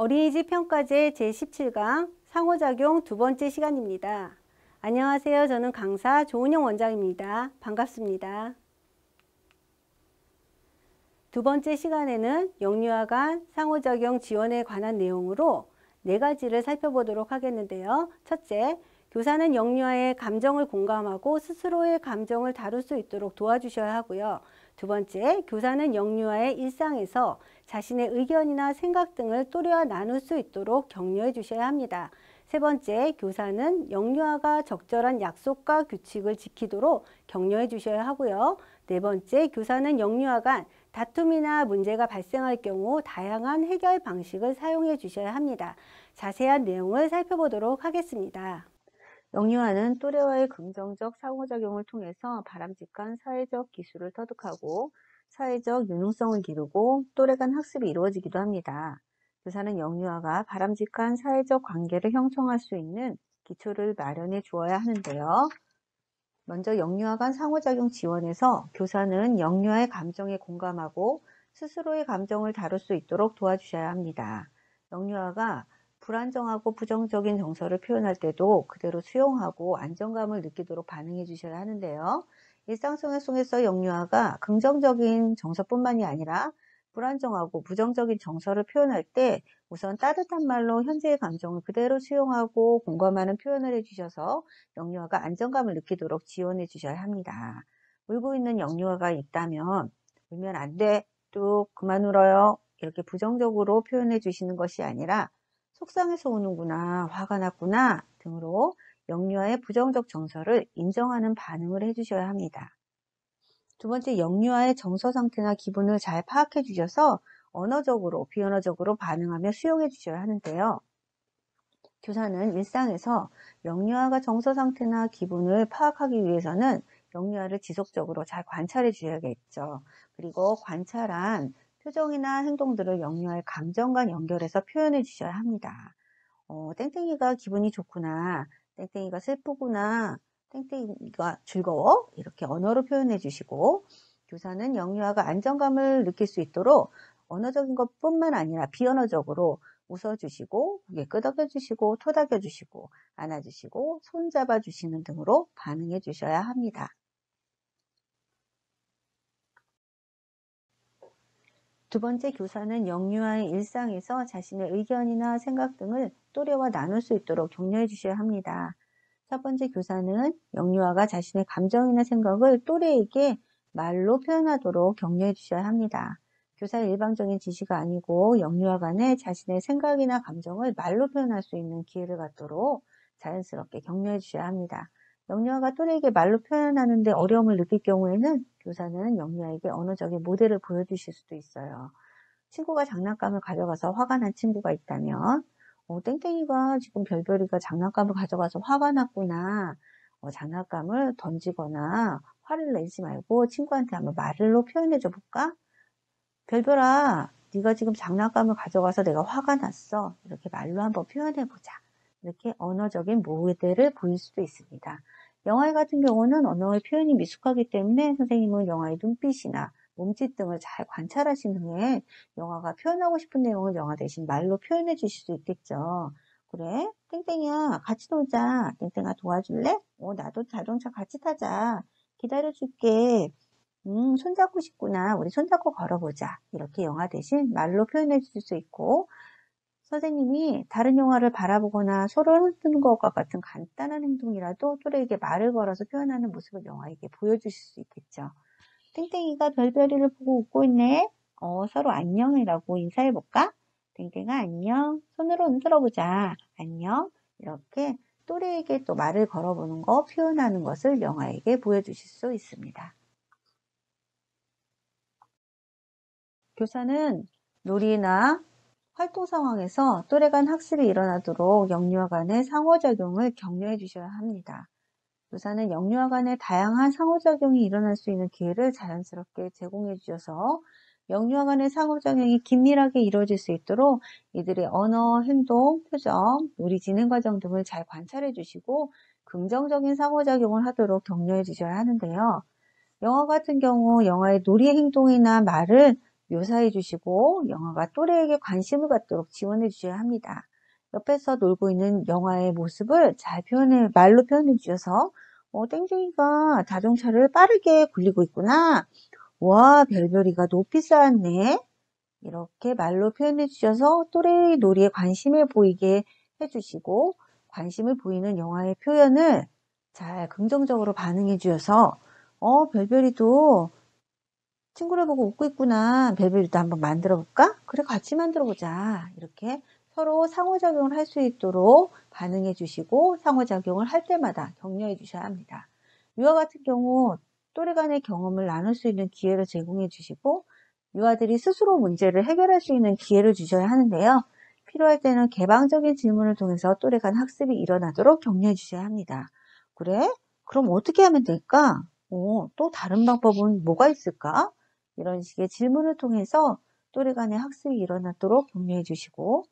어린이집 평가제 제17강 상호작용 두 번째 시간입니다. 안녕하세요. 저는 강사 조은영 원장입니다. 반갑습니다. 두 번째 시간에는 영유아 간 상호작용 지원에 관한 내용으로 4가지를 살펴보도록 하겠는데요. 첫째, 교사는 영유아의 감정을 공감하고 스스로의 감정을 다룰 수 있도록 도와주셔야 하고요. 두 번째, 교사는 영유아의 일상에서 자신의 의견이나 생각 등을 또래와 나눌 수 있도록 격려해 주셔야 합니다. 세 번째, 교사는 영유아가 적절한 약속과 규칙을 지키도록 격려해 주셔야 하고요. 네 번째, 교사는 영유아 간 다툼이나 문제가 발생할 경우 다양한 해결 방식을 사용해 주셔야 합니다. 자세한 내용을 살펴보도록 하겠습니다. 영유아는 또래와의 긍정적 상호작용을 통해서 바람직한 사회적 기술을 터득하고 사회적 유능성을 기르고 또래 간 학습이 이루어지기도 합니다. 교사는 영유아가 바람직한 사회적 관계를 형성할 수 있는 기초를 마련해 주어야 하는데요. 먼저 영유아 간 상호작용 지원에서 교사는 영유아의 감정에 공감하고 스스로의 감정을 다룰 수 있도록 도와주셔야 합니다. 영유아가 불안정하고 부정적인 정서를 표현할 때도 그대로 수용하고 안정감을 느끼도록 반응해 주셔야 하는데요. 일상생활 속에서 영유아가 긍정적인 정서뿐만이 아니라 불안정하고 부정적인 정서를 표현할 때 우선 따뜻한 말로 현재의 감정을 그대로 수용하고 공감하는 표현을 해주셔서 영유아가 안정감을 느끼도록 지원해 주셔야 합니다. 울고 있는 영유아가 있다면 울면 안 돼, 뚝 그만 울어요, 이렇게 부정적으로 표현해 주시는 것이 아니라 속상해서 우는구나, 화가 났구나 등으로 영유아의 부정적 정서를 인정하는 반응을 해주셔야 합니다. 두 번째, 영유아의 정서 상태나 기분을 잘 파악해 주셔서 언어적으로, 비언어적으로 반응하며 수용해 주셔야 하는데요. 교사는 일상에서 영유아가 정서 상태나 기분을 파악하기 위해서는 영유아를 지속적으로 잘 관찰해 주셔야겠죠. 그리고 관찰한 표정이나 행동들을 영유아의 감정과 연결해서 표현해 주셔야 합니다. 땡땡이가 기분이 좋구나, 땡땡이가 슬프구나, 땡땡이가 즐거워, 이렇게 언어로 표현해 주시고, 교사는 영유아가 안정감을 느낄 수 있도록 언어적인 것뿐만 아니라 비언어적으로 웃어주시고, 고개 끄덕여주시고, 토닥여주시고, 안아주시고, 손잡아주시는 등으로 반응해 주셔야 합니다. 두 번째, 교사는 영유아의 일상에서 자신의 의견이나 생각 등을 또래와 나눌 수 있도록 격려해 주셔야 합니다. 첫 번째, 교사는 영유아가 자신의 감정이나 생각을 또래에게 말로 표현하도록 격려해 주셔야 합니다. 교사의 일방적인 지시가 아니고 영유아 간에 자신의 생각이나 감정을 말로 표현할 수 있는 기회를 갖도록 자연스럽게 격려해 주셔야 합니다. 영유아가 또래에게 말로 표현하는데 어려움을 느낄 경우에는 교사는 영유아에게 언어적인 모델을 보여주실 수도 있어요. 친구가 장난감을 가져가서 화가 난 친구가 있다면 땡땡이가 지금 별별이가 장난감을 가져가서 화가 났구나. 장난감을 던지거나 화를 내지 말고 친구한테 한번 말로 표현해 줘 볼까? 별별아, 네가 지금 장난감을 가져가서 내가 화가 났어. 이렇게 말로 한번 표현해 보자. 이렇게 언어적인 모델을 보일 수도 있습니다. 영아이 같은 경우는 언어의 표현이 미숙하기 때문에 선생님은 영아의 눈빛이나 몸짓 등을 잘 관찰하신 후에 영아가 표현하고 싶은 내용을 영아 대신 말로 표현해 주실 수 있겠죠. 그래? 땡땡이야, 같이 놀자. 땡땡아, 도와줄래? 나도 자동차 같이 타자. 기다려줄게. 손잡고 싶구나. 우리 손잡고 걸어보자. 이렇게 영아 대신 말로 표현해 줄 수 있고, 선생님이 다른 영화를 바라보거나 소를 흔드는 것과 같은 간단한 행동이라도 또래에게 말을 걸어서 표현하는 모습을 영아에게 보여주실 수 있겠죠. 땡땡이가 별별이를 보고 웃고 있네. 서로 안녕이라고 인사해볼까? 땡땡아 안녕. 손으로 흔들어보자. 안녕. 이렇게 또래에게 또 말을 걸어보는 거, 표현하는 것을 영아에게 보여주실 수 있습니다. 교사는 놀이나 활동 상황에서 또래 간 학습이 일어나도록 영유아 간의 상호작용을 격려해 주셔야 합니다. 교사는 영유아 간의 다양한 상호작용이 일어날 수 있는 기회를 자연스럽게 제공해 주셔서 영유아 간의 상호작용이 긴밀하게 이루어질 수 있도록 이들의 언어, 행동, 표정, 놀이 진행 과정 등을 잘 관찰해 주시고 긍정적인 상호작용을 하도록 격려해 주셔야 하는데요. 영아 같은 경우 영아의 놀이 행동이나 말을 묘사해 주시고 영화가 또래에게 관심을 갖도록 지원해 주셔야 합니다. 옆에서 놀고 있는 영화의 모습을 잘 말로 표현해 주셔서 땡땡이가 자동차를 빠르게 굴리고 있구나. 와, 별별이가 높이 쌓았네. 이렇게 말로 표현해 주셔서 또래의 놀이에 관심을 보이게 해주시고 관심을 보이는 영화의 표현을 잘 긍정적으로 반응해 주셔서 별별이도 친구를 보고 웃고 있구나. 별별이도 한번 만들어 볼까? 그래, 같이 만들어 보자. 이렇게 서로 상호작용을 할 수 있도록 반응해 주시고 상호작용을 할 때마다 격려해 주셔야 합니다. 이와 같은 경우 또래 간의 경험을 나눌 수 있는 기회를 제공해 주시고 유아들이 스스로 문제를 해결할 수 있는 기회를 주셔야 하는데요. 필요할 때는 개방적인 질문을 통해서 또래 간 학습이 일어나도록 격려해 주셔야 합니다. 그래? 그럼 어떻게 하면 될까? 또 다른 방법은 뭐가 있을까? 이런 식의 질문을 통해서 또래 간의 학습이 일어나도록 격려해 주시고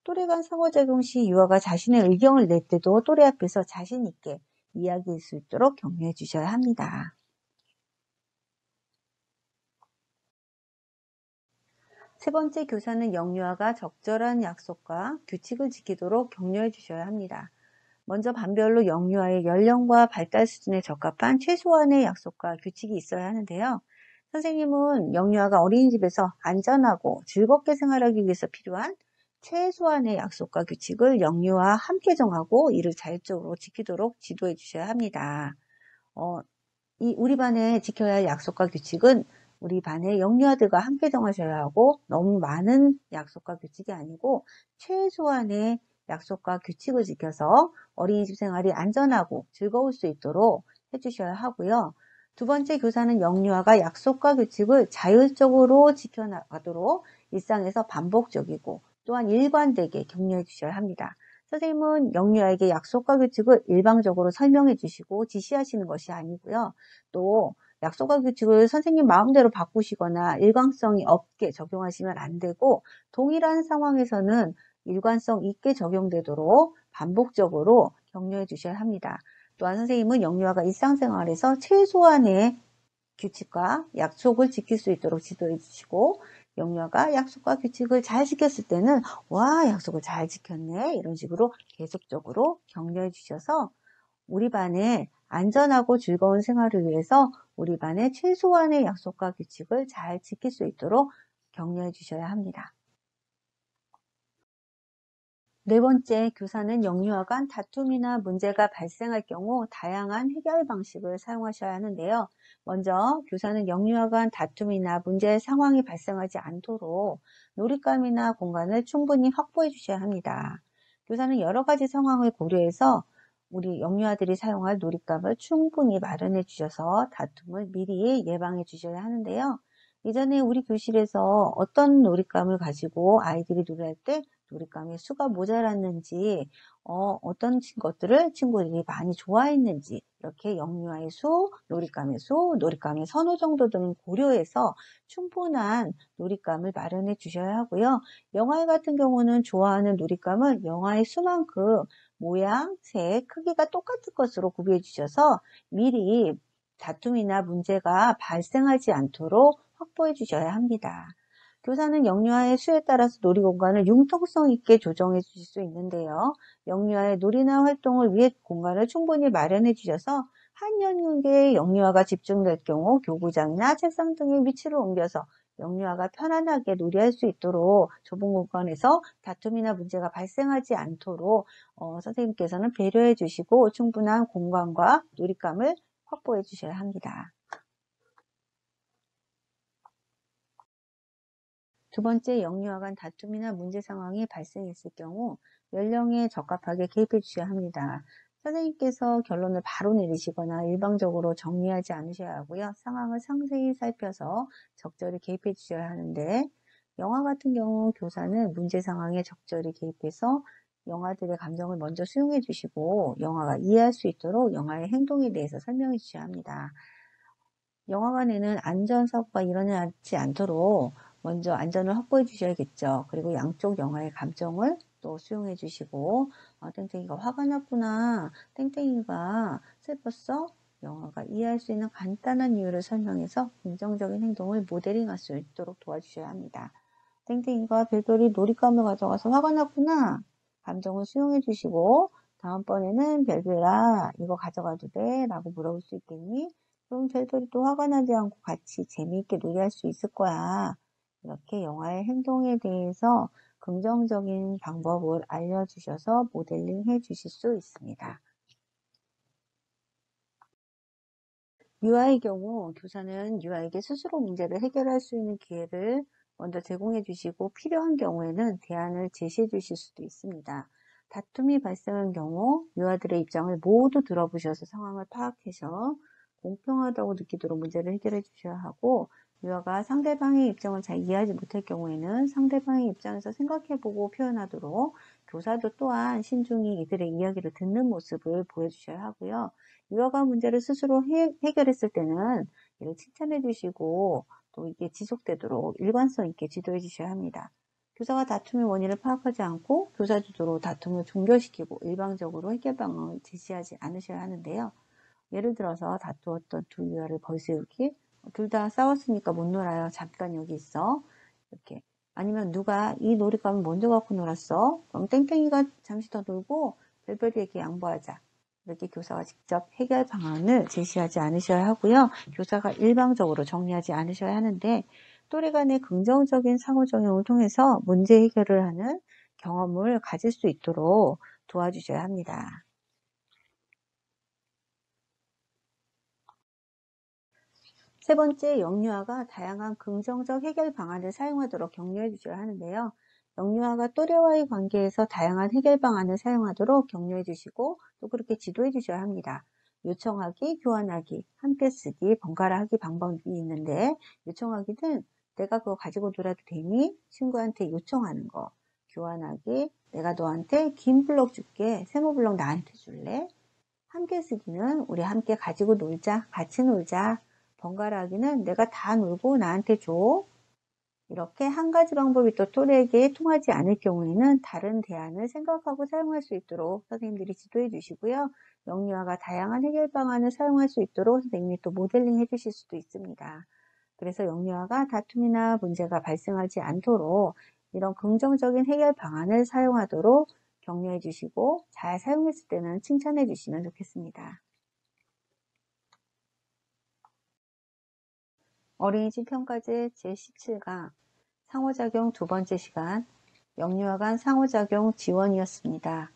또래 간 상호작용 시 유아가 자신의 의견을 낼 때도 또래 앞에서 자신 있게 이야기할 수 있도록 격려해 주셔야 합니다. 세 번째, 교사는 영유아가 적절한 약속과 규칙을 지키도록 격려해 주셔야 합니다. 먼저 반별로 영유아의 연령과 발달 수준에 적합한 최소한의 약속과 규칙이 있어야 하는데요. 선생님은 영유아가 어린이집에서 안전하고 즐겁게 생활하기 위해서 필요한 최소한의 약속과 규칙을 영유아와 함께 정하고 이를 자율적으로 지키도록 지도해 주셔야 합니다. 우리 반에 지켜야 할 약속과 규칙은 우리 반의 영유아들과 함께 정하셔야 하고 너무 많은 약속과 규칙이 아니고 최소한의 약속과 규칙을 지켜서 어린이집 생활이 안전하고 즐거울 수 있도록 해주셔야 하고요. 두 번째, 교사는 영유아가 약속과 규칙을 자율적으로 지켜나가도록 일상에서 반복적이고 또한 일관되게 격려해 주셔야 합니다. 선생님은 영유아에게 약속과 규칙을 일방적으로 설명해 주시고 지시하시는 것이 아니고요. 또 약속과 규칙을 선생님 마음대로 바꾸시거나 일관성이 없게 적용하시면 안 되고 동일한 상황에서는 일관성 있게 적용되도록 반복적으로 격려해 주셔야 합니다. 또한 선생님은 영유아가 일상생활에서 최소한의 규칙과 약속을 지킬 수 있도록 지도해 주시고 영유아가 약속과 규칙을 잘 지켰을 때는 와, 약속을 잘 지켰네, 이런 식으로 계속적으로 격려해 주셔서 우리 반의 안전하고 즐거운 생활을 위해서 우리 반의 최소한의 약속과 규칙을 잘 지킬 수 있도록 격려해 주셔야 합니다. 네 번째, 교사는 영유아 간 다툼이나 문제가 발생할 경우 다양한 해결 방식을 사용하셔야 하는데요. 먼저 교사는 영유아 간 다툼이나 문제 상황이 발생하지 않도록 놀잇감이나 공간을 충분히 확보해 주셔야 합니다. 교사는 여러 가지 상황을 고려해서 우리 영유아들이 사용할 놀잇감을 충분히 마련해 주셔서 다툼을 미리 예방해 주셔야 하는데요. 이전에 우리 교실에서 어떤 놀잇감을 가지고 아이들이 놀할 때 놀잇감의 수가 모자랐는지, 어떤 것들을 친구들이 많이 좋아했는지, 이렇게 영유아의 수, 놀잇감의 선호 정도 등을 고려해서 충분한 놀잇감을 마련해 주셔야 하고요. 영아이 같은 경우는 좋아하는 놀잇감을 영아의 수만큼 모양, 색, 크기가 똑같은 것으로 구비해 주셔서 미리 다툼이나 문제가 발생하지 않도록 확보해 주셔야 합니다. 교사는 영유아의 수에 따라서 놀이 공간을 융통성 있게 조정해 주실 수 있는데요. 영유아의 놀이나 활동을 위해 공간을 충분히 마련해 주셔서 한 영역에 영유아가 집중될 경우 교구장이나 책상 등의 위치를 옮겨서 영유아가 편안하게 놀이할 수 있도록 좁은 공간에서 다툼이나 문제가 발생하지 않도록 선생님께서는 배려해 주시고 충분한 공간과 놀잇감을 확보해 주셔야 합니다. 두 번째, 영유아 간 다툼이나 문제 상황이 발생했을 경우 연령에 적합하게 개입해 주셔야 합니다. 선생님께서 결론을 바로 내리시거나 일방적으로 정리하지 않으셔야 하고요. 상황을 상세히 살펴서 적절히 개입해 주셔야 하는데 영아 같은 경우 교사는 문제 상황에 적절히 개입해서 영아들의 감정을 먼저 수용해 주시고 영아가 이해할 수 있도록 영아의 행동에 대해서 설명해 주셔야 합니다. 영화관에는 안전사고가 일어나지 않도록 먼저 안전을 확보해 주셔야겠죠. 그리고 양쪽 영화의 감정을 또 수용해 주시고 땡땡이가 화가 났구나. 땡땡이가 슬펐어? 영화가 이해할 수 있는 간단한 이유를 설명해서 긍정적인 행동을 모델링할 수 있도록 도와주셔야 합니다. 땡땡이가 별별이 놀잇감을 가져가서 화가 났구나. 감정을 수용해 주시고 다음번에는 별별아 이거 가져가도 돼? 라고 물어볼 수 있겠니? 그럼 별별이 또 화가 나지 않고 같이 재미있게 놀이할 수 있을 거야. 이렇게 영화의 행동에 대해서 긍정적인 방법을 알려주셔서 모델링 해 주실 수 있습니다. 유아의 경우 교사는 유아에게 스스로 문제를 해결할 수 있는 기회를 먼저 제공해 주시고 필요한 경우에는 대안을 제시해 주실 수도 있습니다. 다툼이 발생한 경우 유아들의 입장을 모두 들어보셔서 상황을 파악해서 공평하다고 느끼도록 문제를 해결해 주셔야 하고 유아가 상대방의 입장을 잘 이해하지 못할 경우에는 상대방의 입장에서 생각해보고 표현하도록 교사도 또한 신중히 이들의 이야기를 듣는 모습을 보여주셔야 하고요. 유아가 문제를 스스로 해결했을 때는 이를 칭찬해 주시고 또 이게 지속되도록 일관성 있게 지도해 주셔야 합니다. 교사가 다툼의 원인을 파악하지 않고 교사 주도로 다툼을 종결시키고 일방적으로 해결 방안을 제시하지 않으셔야 하는데요. 예를 들어서 다투었던 두 유아를 벌세우기, 둘 다 싸웠으니까 못 놀아요. 잠깐 여기 있어. 이렇게. 아니면 누가 이 놀잇감을 먼저 갖고 놀았어. 그럼 땡땡이가 잠시 더 놀고 별별이에게 양보하자. 이렇게 교사가 직접 해결 방안을 제시하지 않으셔야 하고요. 교사가 일방적으로 정리하지 않으셔야 하는데 또래 간의 긍정적인 상호작용을 통해서 문제 해결을 하는 경험을 가질 수 있도록 도와주셔야 합니다. 세 번째, 영유아가 다양한 긍정적 해결 방안을 사용하도록 격려해 주셔야 하는데요. 영유아가 또래와의 관계에서 다양한 해결 방안을 사용하도록 격려해 주시고 또 그렇게 지도해 주셔야 합니다. 요청하기, 교환하기, 함께 쓰기, 번갈아 하기 방법이 있는데 요청하기는 내가 그거 가지고 놀아도 되니? 친구한테 요청하는 거. 교환하기, 내가 너한테 긴 블럭 줄게. 세모 블럭 나한테 줄래? 함께 쓰기는 우리 함께 가지고 놀자, 같이 놀자. 번갈아 하기는 내가 다 놀고 나한테 줘. 이렇게 한 가지 방법이 또 또래에게 통하지 않을 경우에는 다른 대안을 생각하고 사용할 수 있도록 선생님들이 지도해 주시고요. 영유아가 다양한 해결 방안을 사용할 수 있도록 선생님이 또 모델링 해 주실 수도 있습니다. 그래서 영유아가 다툼이나 문제가 발생하지 않도록 이런 긍정적인 해결 방안을 사용하도록 격려해 주시고 잘 사용했을 때는 칭찬해 주시면 좋겠습니다. 어린이집 평가제 제17강 상호작용 두 번째 시간 영유아 간 상호작용 지원이었습니다.